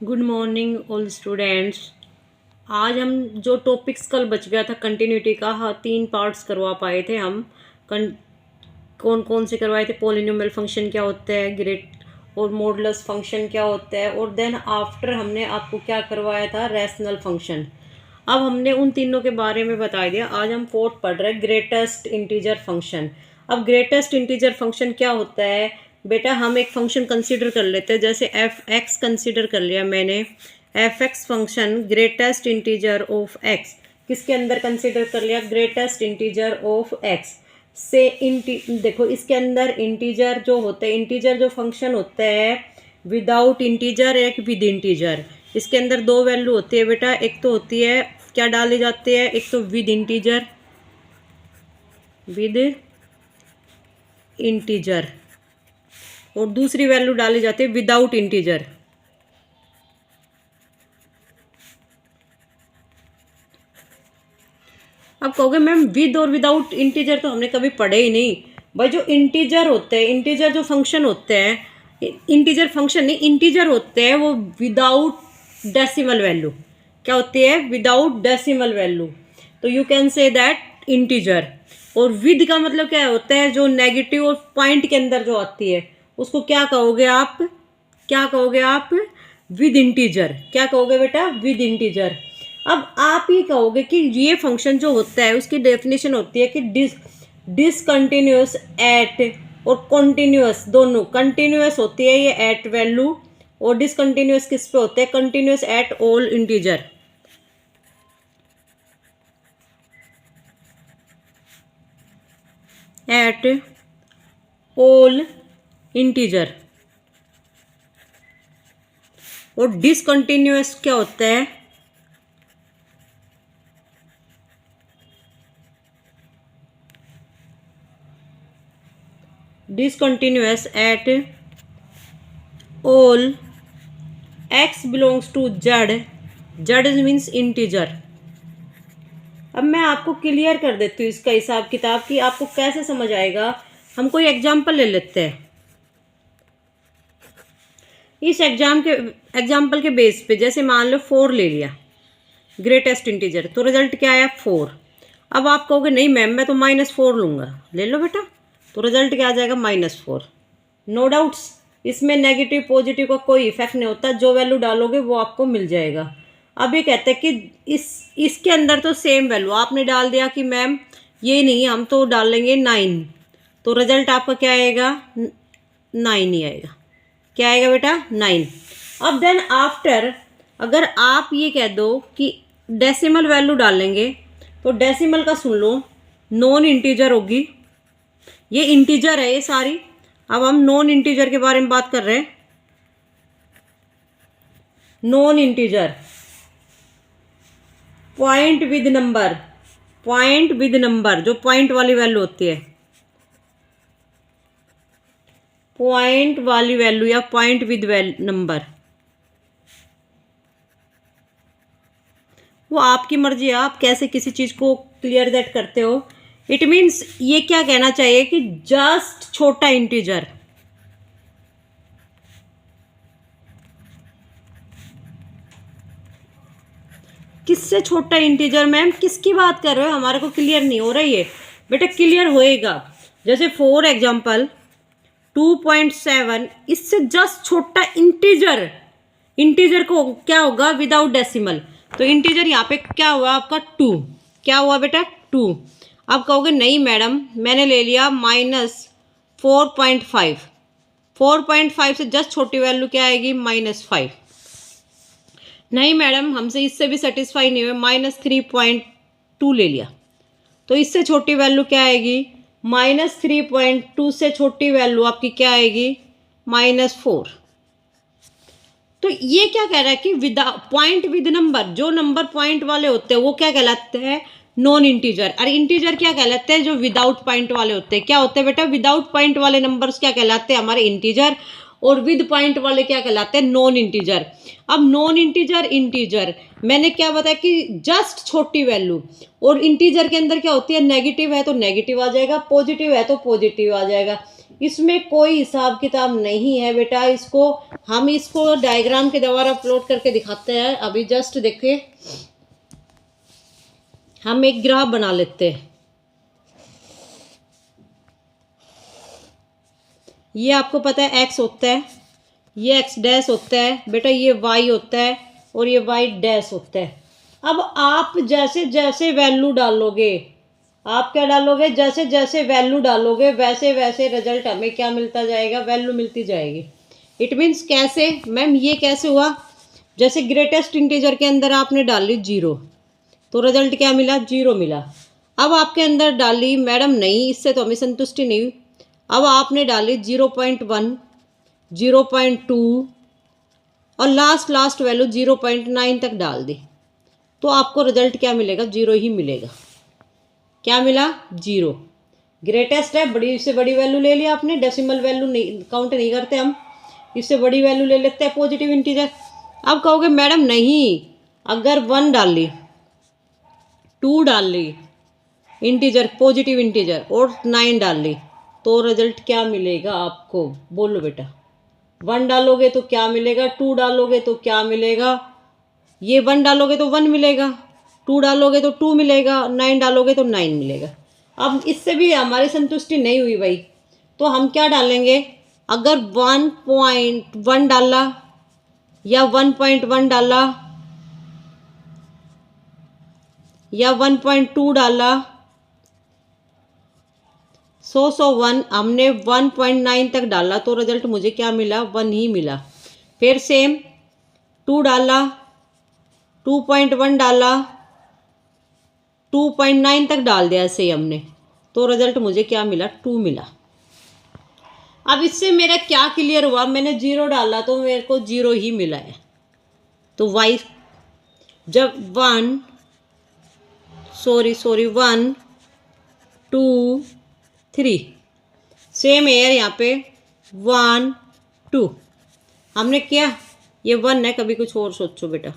Good morning all students. आज हम जो टॉपिक्स कल बच गया था कंटिन्यूटी का, हाँ 3 पार्ट्स करवा पाए थे हम। कौन कौन से करवाए थे? पॉलिनोमियल फंक्शन क्या होता है, ग्रेट और मॉडुलस फंक्शन क्या होता है, और देन आफ्टर हमने आपको क्या करवाया था, रैशनल फंक्शन। अब हमने उन तीनों के बारे में बता दिया। आज हम फोर्थ पढ़ रहे हैं, ग्रेटेस्ट इंटीजर फंक्शन। अब ग्रेटेस्ट इंटीजर फंक्शन क्या होता है बेटा? हम एक फंक्शन कंसीडर कर लेते हैं, जैसे एफ एक्स कंसीडर कर लिया मैंने। F x function greatest integer of x किसके अंदर कंसीडर कर लिया? ग्रेटेस्ट इंटीजर ऑफ एक्स से देखो इसके अंदर इंटीजर जो होते हैं, इंटीजर जो फंक्शन होता है विदाउट इंटीजर, एक विद इंटीजर। इसके अंदर दो वैल्यू होती है बेटा, एक तो होती है क्या डाली जाती है, एक तो विद इंटीजर, विद इंटीजर, और दूसरी वैल्यू डाली जाती है विदाउट इंटीजर। अब कहोगे मैम विद और विदाउट इंटीजर तो हमने कभी पढ़े ही नहीं। भाई जो इंटीजर होते हैं, इंटीजर जो फंक्शन होते हैं, इंटीजर फंक्शन नहीं, इंटीजर होते हैं वो विदाउट डेसिमल वैल्यू। क्या होती है? Without decimal value. तो you can say that integer. और विद का मतलब क्या होता है? जो नेगेटिव और पॉइंट के अंदर जो आती है उसको क्या कहोगे आप? क्या कहोगे आप? With integer. क्या कहोगे बेटा? With integer. अब आप ये कहोगे कि ये फंक्शन जो होता है उसकी डेफिनेशन होती है कि डिसकंटिन्यूअस एट और कॉन्टिन्यूअस, दोनों कंटिन्यूअस होती है ये एट वैल्यू, और डिसकंटिन्यूअस किस पे होते हैं? Continuous at all integer. At all integer. और डिसकंटिन्यूअस क्या होता है? Discontinuous at all x belongs to Z. Z means integer. अब मैं आपको क्लियर कर देती हूँ इसका हिसाब किताब की, आपको कैसे समझ आएगा। हम कोई एग्जाम्पल ले लेते हैं। इस एग्जाम्पल के बेस पे जैसे मान लो 4 ले लिया ग्रेटेस्ट इंटीजर, तो रिजल्ट क्या आया? 4। अब आप कहोगे नहीं मैम मैं तो -4 लूँगा। ले लो बेटा, तो रिजल्ट क्या आ जाएगा? -4। नो डाउट्स, इसमें नेगेटिव पॉजिटिव का कोई इफेक्ट नहीं होता, जो वैल्यू डालोगे वो आपको मिल जाएगा। अब ये कहते हैं कि इसके अंदर तो सेम वैल्यू आपने डाल दिया कि मैम ये नहीं, हम तो डाल लेंगे 9, तो रिजल्ट आपका क्या आएगा? 9 ही आएगा। क्या आएगा बेटा? 9। अब देन आफ्टर अगर आप ये कह दो कि डेसिमल वैल्यू डालेंगे, तो डेसिमल का सुन लो, नॉन इंटीजर होगी। ये इंटीजर है ये सारी। अब हम नॉन इंटीजर के बारे में बात कर रहे हैं। Non integer point with number, point with number, जो पॉइंट वाली वैल्यू होती है, पॉइंट वाली वैल्यू या पॉइंट विद नंबर, वो आपकी मर्जी है, आप कैसे किसी चीज़ को क्लियर दैट करते हो। इट मीन्स ये क्या कहना चाहिए कि जस्ट छोटा इंटीजर। किससे छोटा इंटीजर? मैम किसकी बात कर रहे हो? हमारे को क्लियर नहीं हो रही है बेटा। क्लियर होएगा। जैसे फॉर एग्जांपल 2.7, इससे जस्ट छोटा इंटीजर। इंटीजर को क्या होगा? Without decimal. तो इंटीजर यहाँ पे क्या हुआ आपका? 2। क्या हुआ बेटा? 2। अब कहोगे नहीं मैडम मैंने ले लिया -4.5। 4.5 से जस्ट छोटी वैल्यू क्या आएगी? -5। नहीं मैडम हमसे इससे भी सेटिस्फाई नहीं हुए, -3.2 ले लिया, तो इससे छोटी वैल्यू क्या आएगी? -3.2 से छोटी वैल्यू आपकी क्या आएगी? -4। तो ये क्या कह रहा है कि पॉइंट विद नंबर, जो नंबर पॉइंट वाले होते हैं वो क्या कहलाते हैं? Non integer. और इंटीजर क्या कहलाते हैं? जो विदाउट पॉइंट वाले होते हैं। क्या होते हैं बेटा? विदाउट पॉइंट वाले नंबर्स क्या कहलाते हैं? हमारे इंटीजर। और विद पॉइंट वाले क्या कहलाते हैं? Non integer. अब नॉन इंटीजर, इंटीजर मैंने क्या बताया कि जस्ट छोटी वैल्यू, और इंटीजर के अंदर क्या होती है? नेगेटिव है तो नेगेटिव आ जाएगा, पॉजिटिव है तो पॉजिटिव आ जाएगा। इसमें कोई हिसाब किताब नहीं है बेटा। इसको डायग्राम के द्वारा प्लॉट करके दिखाते हैं। अभी जस्ट देखिए, हम एक ग्राफ बना लेते हैं। ये आपको पता है एक्स होता है, ये एक्स डैश होता है बेटा, ये वाई होता है और ये वाई डैश होता है। अब आप जैसे जैसे वैल्यू डालोगे, आप क्या डालोगे, जैसे जैसे वैल्यू डालोगे वैसे वैसे रिजल्ट हमें क्या मिलता जाएगा, वैल्यू मिलती जाएगी। इट मीन्स कैसे मैम, ये कैसे हुआ, जैसे ग्रेटेस्ट इंटीजर के अंदर आपने डाली 0 तो रिजल्ट क्या मिला, 0 मिला। अब आपके अंदर डाली मैडम नहीं, इससे तो हमें संतुष्टि नहीं हुई। अब आपने डाली 0.1, 0.2 और लास्ट वैल्यू 0.9 तक डाल दी, तो आपको रिजल्ट क्या मिलेगा, 0 ही मिलेगा। क्या मिला, 0। ग्रेटेस्ट है, बड़ी से बड़ी वैल्यू ले लिया आपने, डेसिमल वैल्यू नहीं काउंट नहीं करते हम, इससे बड़ी वैल्यू ले लेते हैं पॉजिटिव इंटीजर। अब कहोगे मैडम नहीं, अगर 1 डाल ली, 2 डाल ली इंटीजर, पॉजिटिव इंटीजर और 9 डाल ली, तो रिजल्ट क्या मिलेगा आपको, बोलो बेटा। 1 डालोगे तो क्या मिलेगा, 2 डालोगे तो क्या मिलेगा, ये 1 डालोगे तो 1 मिलेगा, 2 डालोगे तो 2 मिलेगा, 9 डालोगे तो 9 मिलेगा। अब इससे भी हमारी संतुष्टि नहीं हुई भाई, तो हम क्या डालेंगे, अगर 1.1 डाला या 1.1 डाला या 1.2 डाला, 100 हमने 1.9 तक डाला तो रिजल्ट मुझे क्या मिला, 1 ही मिला। फिर सेम 2 डाला, 2.1 डाला, 2.9 तक डाल दिया ऐसे ही हमने, तो रिजल्ट मुझे क्या मिला, 2 मिला। अब इससे मेरा क्या क्लियर हुआ, मैंने 0 डाला तो मेरे को 0 ही मिला है। तो वाई जब 1 2 3 सेम एयर यहाँ पे 1 2 हमने किया, ये 1 है, कभी कुछ और सोचो बेटा,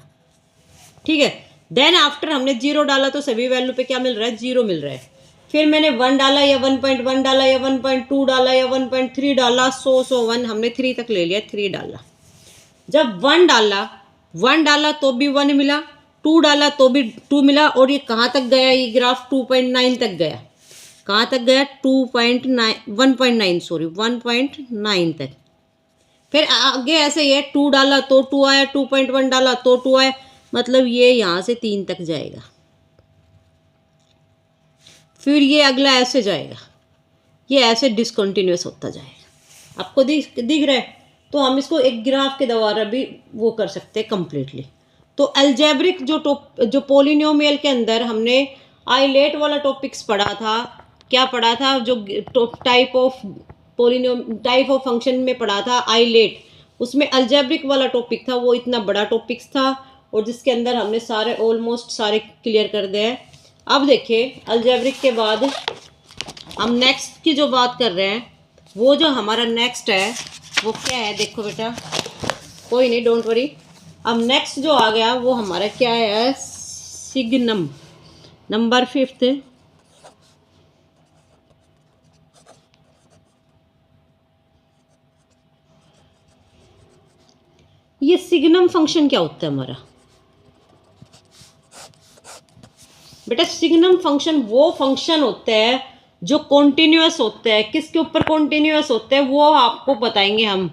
ठीक है। देन आफ्टर हमने 0 डाला तो सभी वैल्यू पे क्या मिल रहा है, 0 मिल रहा है। फिर मैंने 1 डाला या 1.1 डाला या 1.2 डाला या 1.3 डाला, 100 हमने 3 तक ले लिया, 3 डाला। जब 1 डाला तो भी 1 मिला, 2 डाला तो भी 2 मिला, और ये कहाँ तक गया, ये ग्राफ 2.9 तक गया। कहाँ तक गया, 1.9 तक। फिर आगे ऐसे ही है, 2 डाला तो 2 आया, 2.1 डाला तो 2 आया, मतलब ये यहाँ से 3 तक जाएगा। फिर ये अगला ऐसे जाएगा, ये ऐसे डिसकंटिन्यूअस होता जाएगा। आपको दिख रहा है, तो हम इसको एक ग्राफ के द्वारा भी वो कर सकते हैं कंप्लीटली। तो अलजेब्रिक जो पोलिनोमियल के अंदर हमने आइलेट वाला टॉपिक्स पढ़ा था, क्या पढ़ा था, जो टाइप ऑफ फंक्शन में पढ़ा था आइलेट, उसमें अलजेब्रिक वाला टॉपिक था, वो इतना बड़ा टॉपिक्स था और जिसके अंदर हमने ऑलमोस्ट सारे क्लियर कर दिए हैं। अब देखिए अलजेब्रिक के बाद हम नेक्स्ट की जो बात कर रहे हैं, वो जो हमारा नेक्स्ट है वो क्या है, देखो बेटा, कोई नहीं, डोंट वरी। अब नेक्स्ट जो आ गया वो हमारा क्या है, सिग्नम, नंबर 5। ये सिग्नम फंक्शन क्या होता है हमारा बेटा, सिग्नम फंक्शन वो फंक्शन होते हैं जो कॉन्टिन्यूअस होते हैं। किसके ऊपर कॉन्टिन्यूअस होते हैं वो आपको बताएंगे हम।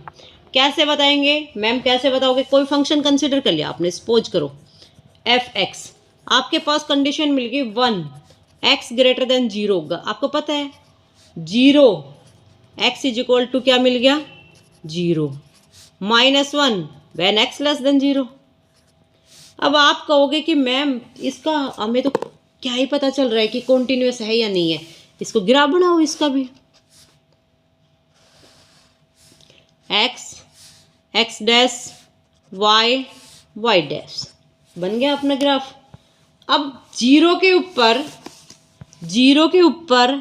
कैसे बताएंगे मैम, कैसे बताओगे, कोई फंक्शन कंसिडर कर लिया आपने, सपोज करो f(x), आपके पास कंडीशन मिल गई 1, x ग्रेटर देन 0 होगा। आपको पता है 0 x इज इक्वल टू क्या मिल गया, 0, -1 व्हेन x लेस देन 0। अब आप कहोगे कि मैम इसका हमें तो क्या ही पता चल रहा है कि कॉन्टिन्यूअस है या नहीं है, इसको ग्राफ बनाओ इसका भी। x डैश y डैश बन गया अपना ग्राफ। अब 0 के ऊपर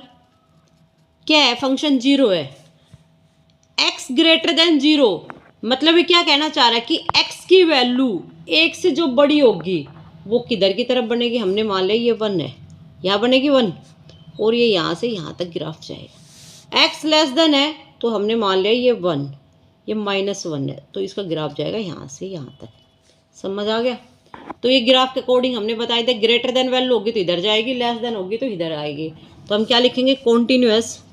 क्या है, फंक्शन 0 है, x ग्रेटर देन 0, मतलब ये क्या कहना चाह रहा है कि x की वैल्यू 1 से जो बड़ी होगी वो किधर की तरफ बनेगी, हमने मान लिया ये 1 है, यहाँ बनेगी 1, और ये यहाँ से यहाँ तक ग्राफ जाएगा। x लेस देन है तो हमने मान लिया ये 1, ये -1 है, तो इसका ग्राफ जाएगा यहाँ से यहाँ तक। समझ आ गया? तो ये ग्राफ के अकॉर्डिंग हमने बताया था, ग्रेटर देन वैल्यू होगी तो इधर जाएगी, लेस देन होगी तो इधर आएगी। तो हम क्या लिखेंगे, continuous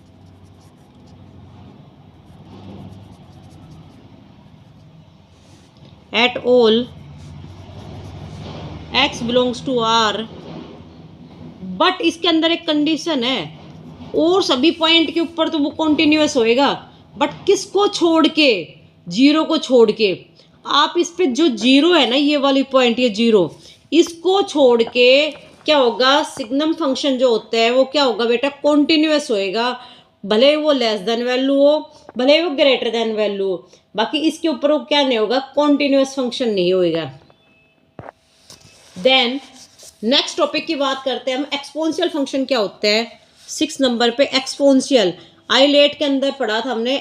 at all x belongs to r, but इसके अंदर एक कंडीशन है, और सभी पॉइंट के ऊपर तो वो कॉन्टिन्यूअस होएगा, बट किसको छोड़ के, जीरो को छोड़ के। आप इस पे जो जीरो है ना, ये वाली पॉइंट, ये जीरो, इसको छोड़ के क्या होगा, सिग्नम फंक्शन जो होता है वो क्या होगा बेटा, कॉन्टिन्यूअस होएगा, भले वो लेस देन वैल्यू हो, भले वो ग्रेटर देन वैल्यू हो, बाकी इसके ऊपर वो क्या नहीं होगा, कॉन्टिन्यूअस फंक्शन नहीं होएगा। देन नेक्स्ट टॉपिक की बात करते हैं हम, एक्सपोनेंशियल फंक्शन क्या होता है। 6 नंबर पे एक्सपोनेंशियल, आईलेट के अंदर पढ़ा था हमने,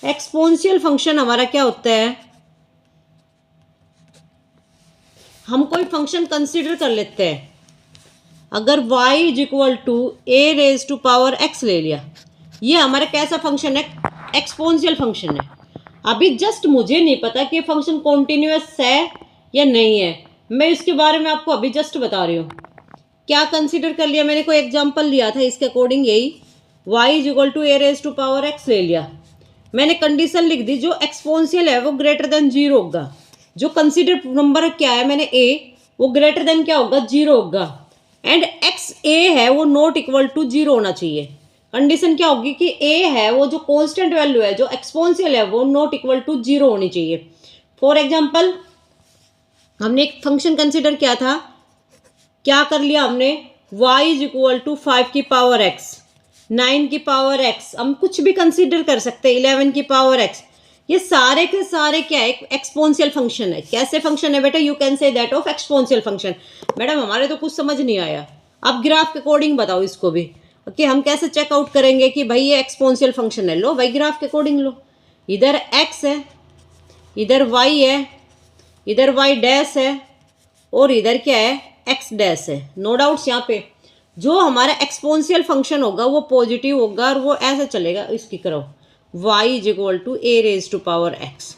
एक्सपोनेंशियल फंक्शन हमारा क्या होता है, हम कोई फंक्शन कंसीडर कर लेते हैं, अगर y is equal to a raise to power x ले लिया, ये हमारा कैसा फंक्शन है, एक्सपोनेंशियल फंक्शन है। अभी जस्ट मुझे नहीं पता कि ये फंक्शन कॉन्टिन्यूअस है या नहीं है, मैं इसके बारे में आपको अभी जस्ट बता रही हूँ। क्या कंसीडर कर लिया मैंने, कोई एग्जांपल लिया था इसके अकॉर्डिंग, यही y is equal to a raise to power x ले लिया, मैंने कंडीशन लिख दी, जो एक्सपोनेंशियल है वो ग्रेटर देन 0 होगा, जो कंसीडर नंबर क्या है मैंने a, वो ग्रेटर देन क्या होगा, 0 होगा, एंड एक्स ए है वो नॉट इक्वल टू 0 होना चाहिए। कंडीशन क्या होगी कि a है वो जो कांस्टेंट वैल्यू है, जो एक्सपोनेंशियल है, वो नॉट इक्वल टू 0 होनी चाहिए। फॉर एग्जांपल हमने एक फंक्शन कंसीडर किया था, क्या कर लिया हमने, y इज इक्वल टू 5 की पावर x, 9 की पावर x, हम कुछ भी कंसीडर कर सकते हैं, 11 की पावर x, ये सारे के सारे क्या है, एक्सपोनेंशियल फंक्शन है। कैसे फंक्शन है बेटा, you can say that of exponential function. Madam हमारे तो कुछ समझ नहीं आया, अब ग्राफ के अकॉर्डिंग बताओ इसको भी कि हम कैसे चेकआउट करेंगे कि भाई ये एक्सपोनेंशियल फंक्शन है। लो भाई ग्राफ के अकॉर्डिंग लो, इधर x है, इधर y है, इधर y डैश है, और इधर क्या है, x डैश है। नो डाउट्स, यहाँ पे जो हमारा एक्सपोनेंशियल फंक्शन होगा वो पॉजिटिव होगा, और वो ऐसे चलेगा, इसकी करो y is equal to a raise to power x।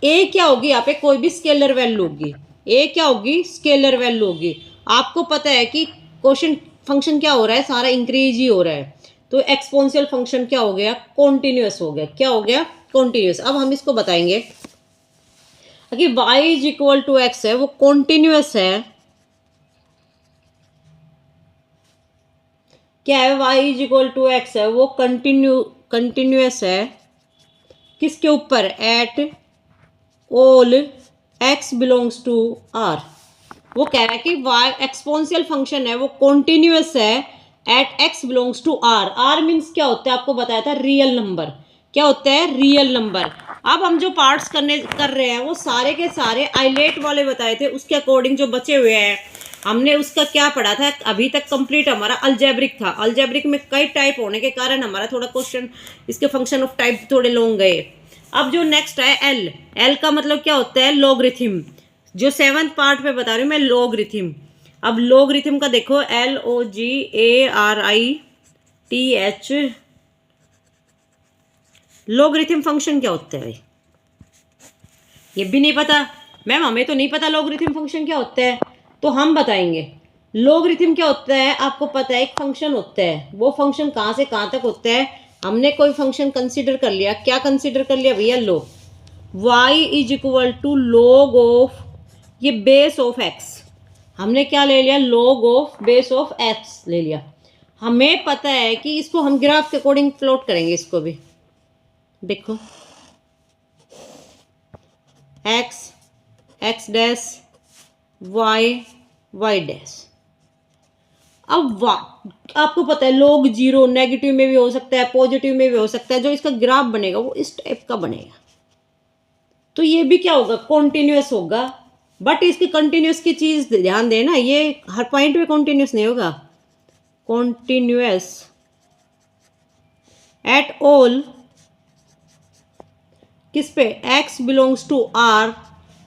a क्या होगी, यहाँ पे कोई भी स्केलर वैल्यू होगी, a क्या होगी, स्केलर वैल्यू होगी। आपको पता है कि क्वेश्चन फंक्शन क्या हो रहा है, सारा इंक्रीज ही हो रहा है, तो एक्सपोनेंशियल फंक्शन क्या हो गया, कॉन्टिन्यूअस हो गया। क्या हो गया, कॉन्टिन्यूअस। अब हम इसको बताएंगे कि y is equal to x है वो कॉन्टिन्यूअस है, क्या है, y is equal to x है वो कंटिन्यूअस है, किसके ऊपर, at all x belongs to r। वो कह रहा है कि y एक्सपोनेंशियल फंक्शन है वो कॉन्टिन्यूअस है at x belongs to r। r means क्या होता है, आपको बताया था, रियल नंबर। क्या होता है, रियल नंबर। अब हम जो पार्ट्स कर रहे हैं वो सारे के सारे आइलेट वाले बताए थे, उसके अकॉर्डिंग जो बचे हुए हैं हमने उसका क्या पढ़ा था, अभी तक कंप्लीट हमारा अलजेब्रिक था। अलजेब्रिक में कई टाइप होने के कारण हमारा थोड़ा क्वेश्चन, इसके फंक्शन ऑफ टाइप थोड़े लॉन्ग गए। अब जो नेक्स्ट है एल का मतलब क्या होता है, लॉगरिथम। जो 7th पार्ट पे बता रही हूँ मैं, लॉगरिथम। अब लॉगरिथम का देखो, LOGARITH, लॉगरिथम फंक्शन क्या होता है भाई, ये भी नहीं पता मैम, हमें तो नहीं पता लॉगरिथम फंक्शन क्या होता है, तो हम बताएंगे। लॉगरिथम क्या होता है, आपको पता है, एक फंक्शन होता है, वो फंक्शन कहाँ से कहाँ तक होता है। हमने कोई फंक्शन कंसीडर कर लिया, क्या कंसीडर कर लिया भैया, लो y is equal to log of, ये बेस ऑफ x, हमने क्या ले लिया, log of base of x ले लिया। हमें पता है कि इसको हम ग्राफ के अकॉर्डिंग प्लॉट करेंगे, इसको भी देखो, x डैश y डैश। अब आपको पता है लॉग 0 नेगेटिव में भी हो सकता है, पॉजिटिव में भी हो सकता है, जो इसका ग्राफ बनेगा वो इस टाइप का बनेगा। तो ये भी क्या होगा, कॉन्टिन्यूअस होगा, बट इसकी कंटिन्यूअस की चीज ध्यान देना, ये हर पॉइंट पे कॉन्टिन्यूअस नहीं होगा। कॉन्टिन्यूअस एट ऑल, किस पे, x belongs to r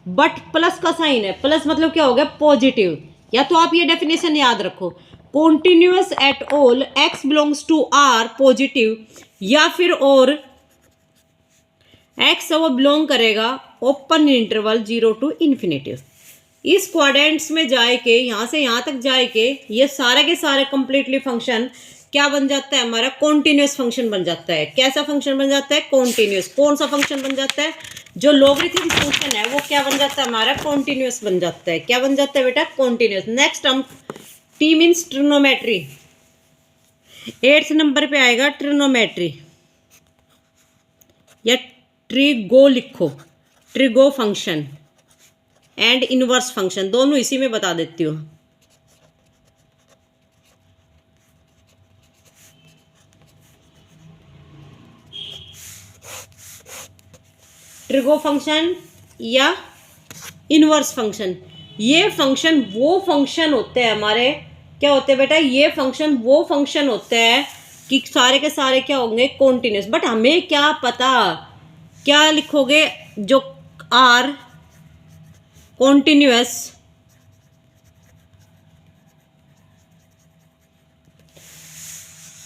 but plus का साइन है, प्लस मतलब क्या हो गया, पॉजिटिव। या तो आप ये डेफिनेशन याद रखो, continuous at all x belongs to R positive, या फिर और एक्स वो बिलोंग करेगा ओपन इंटरवल 0 टू इन्फिनिटी। इस क्वाड्रेंट्स में जाए के यहाँ से यहाँ तक जाए के ये सारे के सारे कंप्लीटली फंक्शन क्या बन जाता है हमारा, कॉन्टिन्यूअस फंक्शन बन जाता है। कैसा फंक्शन बन जाता है, कॉन्टिन्यूअस। कौन सा फंक्शन बन जाता है, जो लोगरिथम फंक्शन है वो क्या बन जाता है हमारा, कॉन्टिन्यूअस बन जाता है। क्या बन जाता है बेटा, कॉन्टिन्यूअस। नेक्स्ट हम T means trigonometry, 8th number पे आएगा ट्रिग्नोमेट्री, या ट्रिगो लिखो, trigo function and inverse function, दोनों इसी में बता देती हूँ। ट्रिगो फंक्शन या इनवर्स फंक्शन, ये फंक्शन वो फंक्शन होते हैं हमारे, क्या होते हैं बेटा, ये फंक्शन वो फंक्शन होते हैं कि सारे के सारे क्या होंगे, कॉन्टिन्यूस। बट हमें क्या पता, क्या लिखोगे, जो R continuous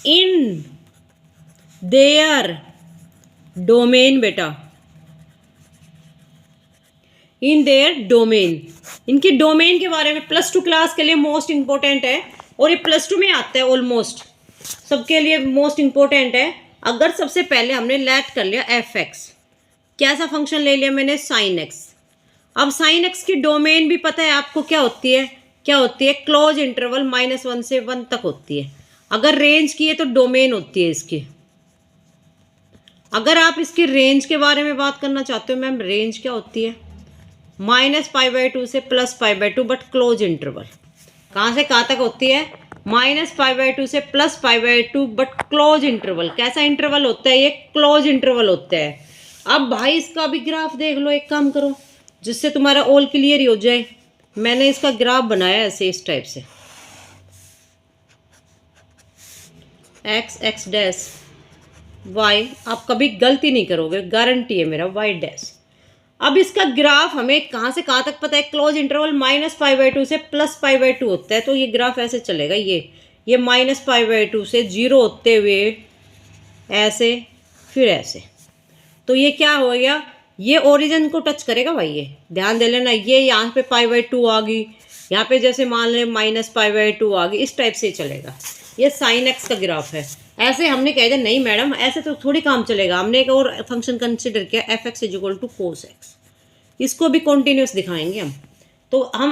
in their domain बेटा, इन देयर डोमेन। इनकी डोमेन के बारे में +2 क्लास के लिए मोस्ट इंपॉर्टेंट है, और ये +2 में आता है, ऑलमोस्ट सबके लिए मोस्ट इंपॉर्टेंट है। अगर सबसे पहले हमने लेट कर लिया एफ एक्स, कैसा फंक्शन ले लिया मैंने, साइन एक्स। अब साइन एक्स की डोमेन भी पता है आपको क्या होती है, क्या होती है, क्लोज इंटरवल -1 से 1 तक होती है। अगर रेंज की है तो डोमेन होती है इसकी। अगर आप इसकी रेंज के बारे में बात करना चाहते हो, मैम रेंज क्या होती है, -π/2 से +π/2, बट क्लोज इंटरवल। कहाँ से कहाँ तक होती है, -π/2 से +π/2, बट क्लोज इंटरवल। कैसा इंटरवल होता है ये, क्लोज इंटरवल होता है। अब भाई इसका भी ग्राफ देख लो, एक काम करो जिससे तुम्हारा ऑल क्लियर ही हो जाए। मैंने इसका ग्राफ बनाया ऐसे, इस टाइप से, x डैश y, आप कभी गलती नहीं करोगे, गारंटी है मेरा, y डैश। अब इसका ग्राफ हमें कहाँ से कहाँ तक पता है, क्लोज इंटरवल -π/2 से +π/2 होता है, तो ये ग्राफ ऐसे चलेगा, ये -π/2 से 0 होते हुए ऐसे, फिर ऐसे। तो ये क्या हो गया, ये ओरिजिन को टच करेगा भाई, ये ध्यान दे लेना। ये यहाँ पे π/2 आ गई, यहाँ पे जैसे मान लें -π/2 आ गई, इस टाइप से चलेगा। ये साइन एक्स का ग्राफ है। ऐसे हमने कह दिया नहीं मैडम ऐसे तो थोड़ी काम चलेगा, हमने एक और फंक्शन कंसिडर किया, एफ एक्स = कोस एक्स। इसको भी कॉन्टिन्यूस दिखाएंगे हम। तो हम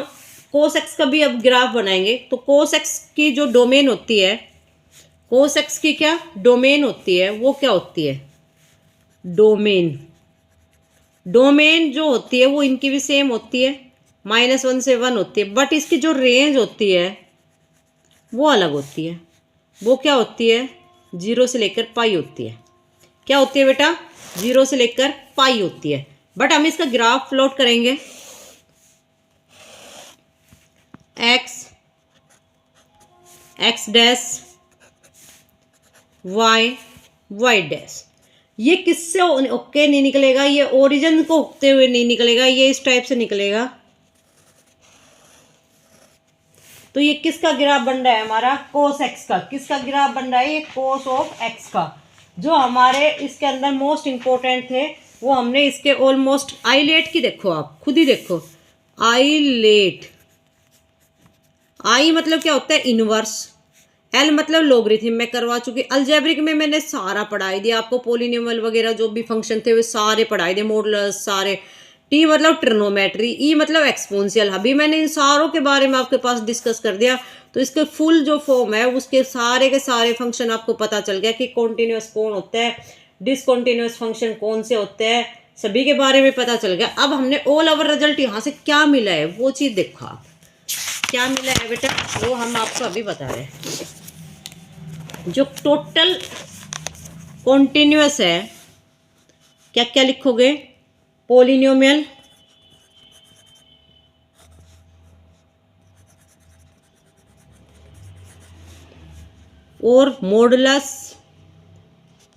कोस एक्स का भी अब ग्राफ बनाएंगे। तो कोस एक्स की जो डोमेन होती है, कोस एक्स की क्या डोमेन होती है, वो क्या होती है, डोमेन। डोमेन जो होती है वो इनकी भी सेम होती है, -1 से 1 होती है, बट इसकी जो रेंज होती है वो अलग होती है। वो क्या होती है, 0 से लेकर पाई होती है। क्या होती है बेटा, 0 से लेकर पाई होती है। बट हम इसका ग्राफ प्लॉट करेंगे, x डैश y डैश। ये किससे ओके नहीं निकलेगा, ये ओरिजिन को होते हुए नहीं निकलेगा, ये इस टाइप से निकलेगा। तो ये किसका ग्राफ बन रहा है हमारा, कोस एक्स का। किसका ग्राफ बन रहा है, ये कोस ऑफ एक्स का। जो हमारे इसके अंदर मोस्ट इंपॉर्टेंट थे वो हमने इसके ऑलमोस्ट, आईलेट की देखो, आप खुद ही देखो, आईलेट, आई मतलब क्या होता है, इनवर्स, एल मतलब लोगरिथम में करवा चुकी, अलजेब्रिक में मैंने सारा पढ़ाई दिया आपको, पोलिनोमियल वगैरह जो भी फंक्शन थे वो सारे पढ़ाई दिए, मॉडुलस सारे। टी मतलब ट्रिग्नोमेट्री, ई मतलब एक्सपोनेंशियल, अभी मैंने इन सारों के बारे में आपके पास डिस्कस कर दिया। तो इसके फुल जो फॉर्म है उसके सारे के सारे फंक्शन आपको पता चल गया कि कॉन्टिन्यूस कौन होता है, डिसकॉन्टिन्यूस फंक्शन कौन से होते हैं, सभी के बारे में पता चल गया। अब हमने ऑल ओवर रिजल्ट यहाँ से क्या मिला है वो चीज़ देखो आप, क्या मिला है बेटा वो हम आपको अभी बता रहे हैं। जो टोटल कॉन्टिन्यूस है, क्या क्या लिखोगे, पोलिनोमियल और modulus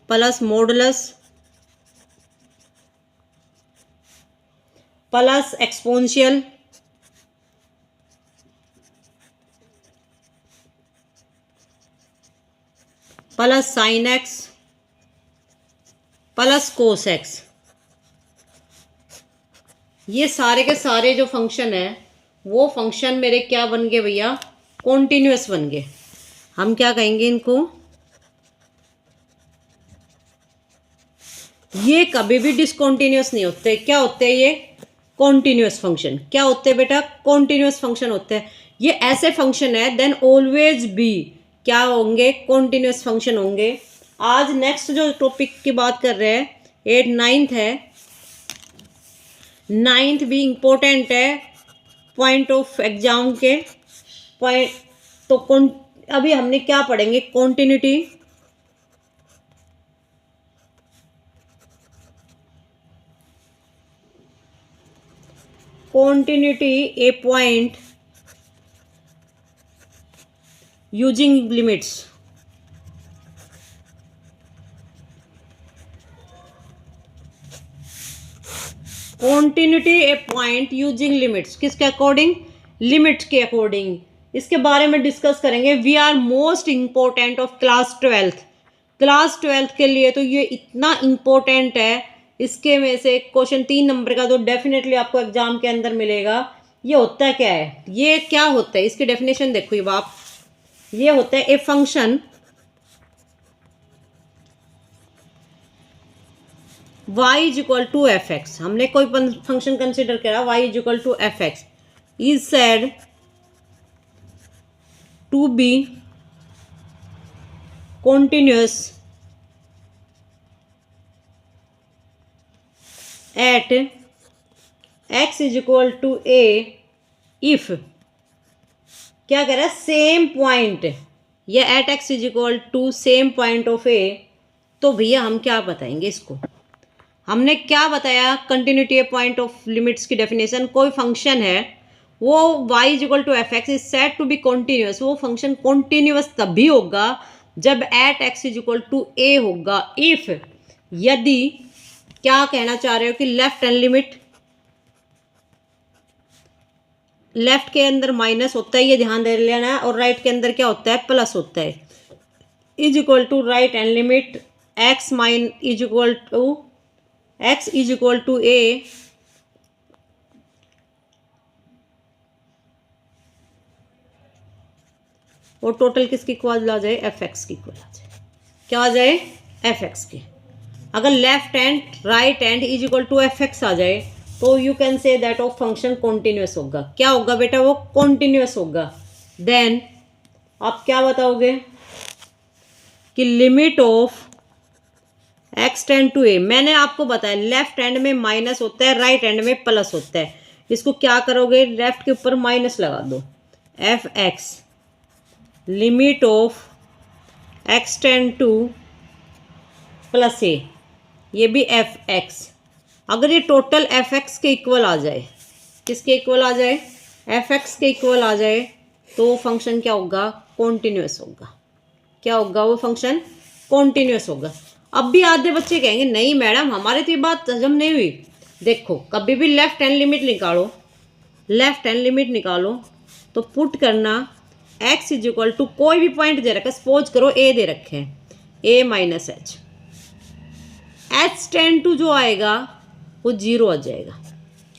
plus modulus plus exponential plus sine x plus cos x. ये सारे के सारे जो फंक्शन है वो फंक्शन मेरे क्या बन गए भैया, कॉन्टिन्यूअस बन गए। हम क्या कहेंगे इनको, ये कभी भी डिसकॉन्टिन्यूअस नहीं होते। क्या होते हैं ये, कॉन्टिन्यूअस फंक्शन। क्या होते हैं बेटा, कॉन्टिन्यूअस फंक्शन होते हैं। ये ऐसे फंक्शन है देन ऑलवेज बी क्या होंगे, कॉन्टिन्यूअस फंक्शन होंगे। आज नेक्स्ट जो टॉपिक की बात कर रहे हैं 9th है, 9th भी इम्पोर्टेंट है पॉइंट ऑफ एग्जाम के पॉइंट। तो अभी हमने क्या पढ़ेंगे, continuity, continuity a point using limits। continuity a point using limits किसके अकॉर्डिंग, लिमिट के अकॉर्डिंग। इसके बारे में डिस्कस करेंगे। We are most important of class 12th। Class 12th के लिए तो ये इतना इम्पोर्टेंट है। इसके में से क्वेश्चन 3 नंबर का तो डेफिनेटली आपको एग्जाम के अंदर मिलेगा। ये होता है क्या है, ये क्या होता है, इसकी डेफिनेशन देखो ये आप, ये होता है a function y is equal to f x. हमने कोई फंक्शन कंसिडर करा y is equal to f x is said to be continuous at x is equal to a if क्या कह रहा है, सेम पॉइंट, या at x is equal to same point of a. तो भैया हम क्या बताएंगे इसको, हमने क्या बताया, कंटिन्यूटी पॉइंट ऑफ लिमिट्स की डेफिनेशन। कोई फंक्शन है वो y is equal to f x is said to be continuous. वो फंक्शन कॉन्टिन्यूस तभी होगा जब at x is equal to a होगा। इफ, यदि, क्या कहना चाह रहे हो कि लेफ्ट हैंड लिमिट, लेफ्ट के अंदर माइनस होता है, ये ध्यान दे लेना है, और राइट के अंदर क्या होता है, प्लस होता है। Is equal to right hand limit x minus is equal to x is equal to a और टोटल किसकी इक्वल आ जाए, एफ एक्स की इक्वल आ जाए। क्या आ जाए, एफ एक्स की। अगर left hand right hand is equal to f x आ जाए तो you can say that of function continuous होगा। क्या होगा बेटा, वो कॉन्टिन्यूस होगा। देन आप क्या बताओगे कि limit of x tend to a, मैंने आपको बताया लेफ्ट हैंड में माइनस होता है, राइट हैंड में प्लस होता है। इसको क्या करोगे, लेफ्ट के ऊपर माइनस लगा दो, f x limit of x tend to plus a, ये भी एफ एक्स। अगर ये टोटल एफ एक्स के इक्वल आ जाए, किसके इक्वल आ जाए, एफ एक्स के इक्वल आ जाए, तो फंक्शन क्या होगा, कॉन्टिन्यूस होगा। क्या होगा, वो फंक्शन कॉन्टिन्यूस होगा। अब भी आधे बच्चे कहेंगे नहीं मैडम हमारे तो ये बात हजम नहीं हुई। देखो कभी भी लेफ्ट हैंड लिमिट निकालो, लेफ्ट हैंड लिमिट निकालो तो पुट करना x इज इक्वल टू कोई भी पॉइंट दे रखा, सपोज करो a दे रखे हैं, a minus h, h tend to जो आएगा वो 0 आ जाएगा,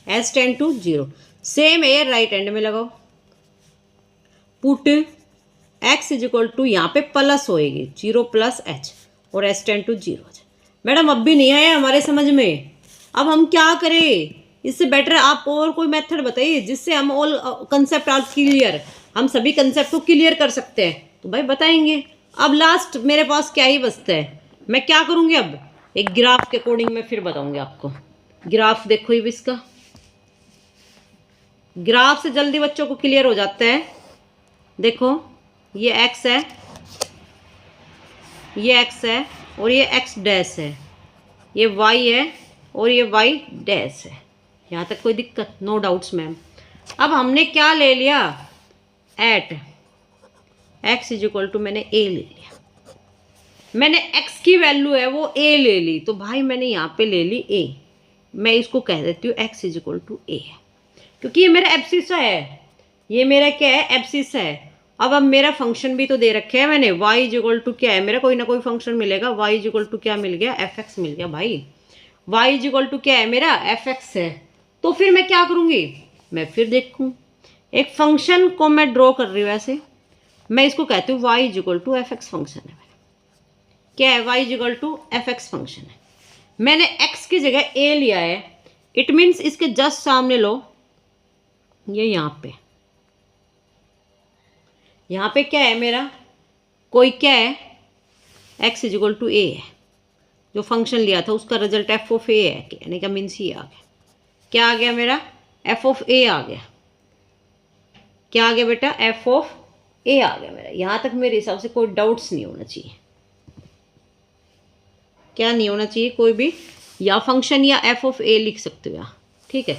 एच टेंड टू 0। सेम है राइट हैंड में लगाओ, put x is equal to यहाँ पे प्लस होएगी 0 प्लस एच और एच टेंड टू 0 आ जाए। मैडम अब भी नहीं आया हमारे समझ में, अब हम क्या करें, इससे बेटर आप और कोई मेथड बताइए जिससे हम ऑल कंसेप्ट आर क्लियर, हम सभी कंसेप्ट को क्लियर कर सकते हैं। तो भाई बताएंगे। अब लास्ट मेरे पास क्या ही बचता है, मैं क्या करूँगी अब, एक ग्राफ के अकॉर्डिंग मैं फिर बताऊँगी आपको। ग्राफ देखो ये इसका, ग्राफ से जल्दी बच्चों को क्लियर हो जाता है। देखो ये x है, ये x है और ये x डैश है, ये y है और ये y डैश है। यहाँ तक कोई दिक्कत, नो डाउट्स मैम। अब हमने क्या ले लिया, at x is equal to मैंने a ले लिया, मैंने x की वैल्यू है वो a ले ली, तो भाई मैंने यहाँ पे ले ली a, मैं इसको कह देती हूँ x इज इक्वल टू ए है, क्योंकि ये मेरा एब्सिसा है, ये मेरा क्या है, एब्सिसा है। अब मेरा फंक्शन भी तो दे रखे है मैंने, y इज इक्वल टू क्या है मेरा, कोई ना कोई फंक्शन मिलेगा, y इज इक्वल टू क्या मिल गया, fx मिल गया भाई। y इज इक्वल टू क्या है मेरा, fx है। तो फिर मैं क्या करूँगी, मैं फिर देखूँ एक फंक्शन को मैं ड्रॉ कर रही हूँ ऐसे, मैं इसको कहती हूँ y is equal to fx function है मेरा। क्या है, y is equal to fx function है। मैंने x की जगह a लिया है, इट मीन्स इसके जस्ट सामने लो, ये यहाँ पे क्या है मेरा, कोई क्या है, x इज इक्वल टू ए है, जो फंक्शन लिया था उसका रिजल्ट f ऑफ ए है, यानी का मीन्स ये आ गया, क्या आ गया मेरा, f ऑफ ए आ गया। क्या आ गया बेटा, f ऑफ ए आ गया मेरा। यहाँ तक मेरे हिसाब से कोई डाउट्स नहीं होना चाहिए, क्या नहीं होना चाहिए कोई भी, या फंक्शन या f ऑफ ए लिख सकते हो यहाँ, ठीक है।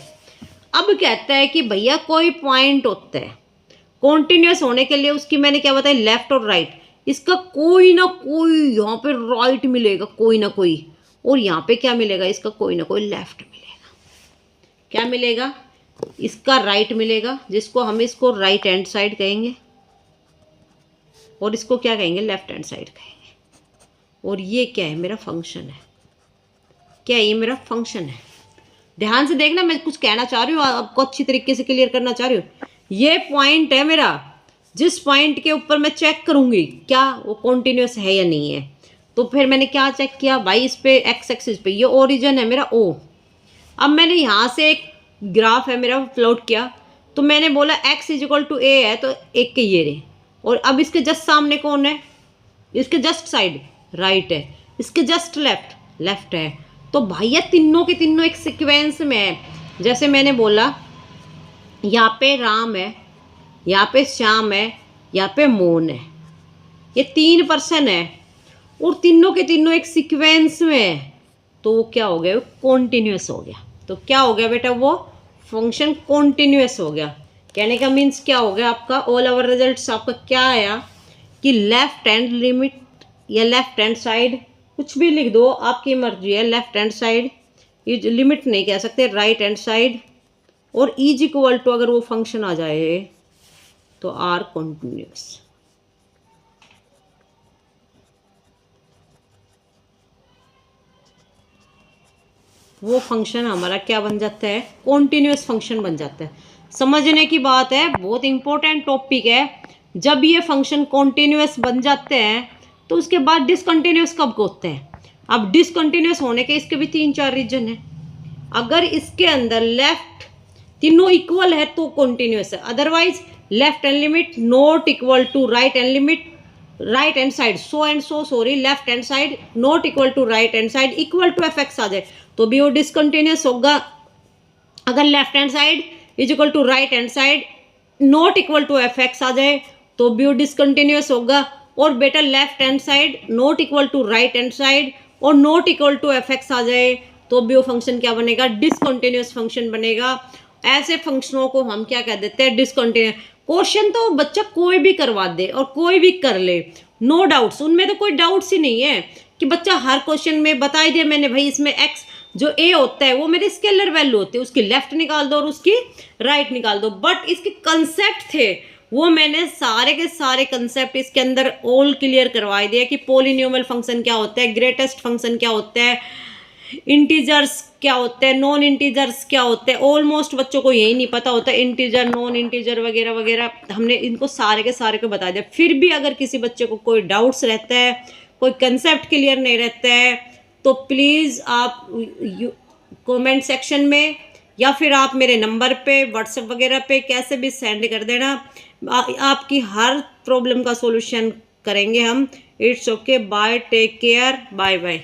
अब कहता है कि भैया कोई पॉइंट होता है कॉन्टिन्यूस होने के लिए, उसकी मैंने क्या बताया, लेफ्ट और राइट, इसका कोई ना कोई यहाँ पे राइट मिलेगा, कोई ना कोई, और यहाँ पे क्या मिलेगा, इसका कोई ना कोई लेफ्ट मिलेगा। क्या मिलेगा, इसका राइट मिलेगा, जिसको हम इसको राइट हैंड साइड कहेंगे, और इसको क्या कहेंगे, लेफ्ट हैंड साइड कहेंगे। और ये क्या है, मेरा फंक्शन है। क्या है, ये मेरा फंक्शन है। ध्यान से देखना, मैं कुछ कहना चाह रही हूँ, आपको अच्छी तरीके से क्लियर करना चाह रही हूँ। ये पॉइंट है मेरा, जिस पॉइंट के ऊपर मैं चेक करूंगी क्या वो कॉन्टिन्यूस है या नहीं है। तो फिर मैंने क्या चेक किया भाई, इस पे एक्स एक्सिस पे ये ओरिजिन है मेरा ओ। अब मैंने यहाँ से एक ग्राफ है मेरा प्लॉट किया, तो मैंने बोला x इज इक्वल टू ए है, तो एक के ये रहे, और अब इसके जस्ट सामने कौन है, इसके जस्ट साइड राइट है, इसके जस्ट लेफ्ट लेफ्ट है। तो भैया तीनों के तीनों एक सीक्वेंस में है। जैसे मैंने बोला यहाँ पे राम है, यहाँ पे श्याम है, यहाँ पे मोहन है, ये 3 पर्सन है, और तीनों के तीनों एक सीक्वेंस में है, तो वो क्या हो गया, कॉन्टिन्यूस हो गया। तो क्या हो गया बेटा, वो फंक्शन कॉन्टिन्यूस हो गया। कहने का मीन्स क्या हो गया आपका, ऑल ओवर रिजल्ट्स आपका क्या आया कि लेफ्ट हैंड लिमिट या लेफ्ट हैंड साइड, कुछ भी लिख दो, आपकी मर्जी है। लेफ्ट हैंड साइड, ये लिमिट नहीं कह सकते, राइट हैंड साइड, और इज इक्वल टू अगर वो फंक्शन आ जाए तो आर कॉन्टिन्यूस। वो फंक्शन हमारा क्या बन जाता है, कॉन्टिन्यूस फंक्शन बन जाता है। समझने की बात है, बहुत इंपॉर्टेंट टॉपिक है। जब ये फंक्शन कॉन्टिन्यूस बन जाते हैं तो उसके बाद डिसकंटिन्यूस कब होते हैं। अब डिसकंटिन्यूस होने के इसके भी 3-4 रीजन है। अगर इसके अंदर लेफ्ट तीनों इक्वल है तो कॉन्टिन्यूस है, otherwise left hand limit not equal to right hand limit, right hand side so and so sorry left hand side not equal to right hand side equal to f x आ जाए तो भी वो discontinuous होगा। अगर left hand side is equal to right hand side not equal to f x आ जाए तो भी वो डिसकंटिन्यूस होगा। और बेटा left hand side not equal to right hand side और not equal to f x आ जाए तो भी वो फंक्शन क्या बनेगा, डिसकंटिन्यूस फंक्शन बनेगा। ऐसे फंक्शनों को हम क्या कह देते हैं, डिसकंटिन्यूस। क्वेश्चन तो बच्चा कोई भी करवा दे और कोई भी कर ले, नो डाउट्स, उनमें तो कोई डाउट्स ही नहीं है कि बच्चा हर क्वेश्चन में बता ही दिया मैंने भाई इसमें एक्स जो ए होता है वो मेरे स्केलर वैल्यू होती है, उसकी लेफ्ट निकाल दो और उसकी राइट निकाल दो। बट इसके कंसेप्ट थे वो मैंने सारे के सारे कंसेप्ट इसके अंदर ऑल क्लियर करवा दिया कि पॉलिनोमियल फंक्शन क्या होता है, ग्रेटेस्ट फंक्शन क्या होता है, इंटीजर्स क्या होते हैं, नॉन इंटीजर्स क्या होते हैं। ऑलमोस्ट बच्चों को यही नहीं पता होता, इंटीजर नॉन इंटीजर वगैरह वगैरह हमने इनको सारे के सारे को बता दिया। फिर भी अगर किसी बच्चे को कोई डाउट्स रहता है, कोई कंसेप्ट क्लियर नहीं रहता है तो प्लीज़ आप कमेंट सेक्शन में या फिर आप मेरे नंबर पे व्हाट्सएप वगैरह पे कैसे भी सेंड कर देना, आपकी हर प्रॉब्लम का सॉल्यूशन करेंगे हम। It's okay, bye, take care, bye bye.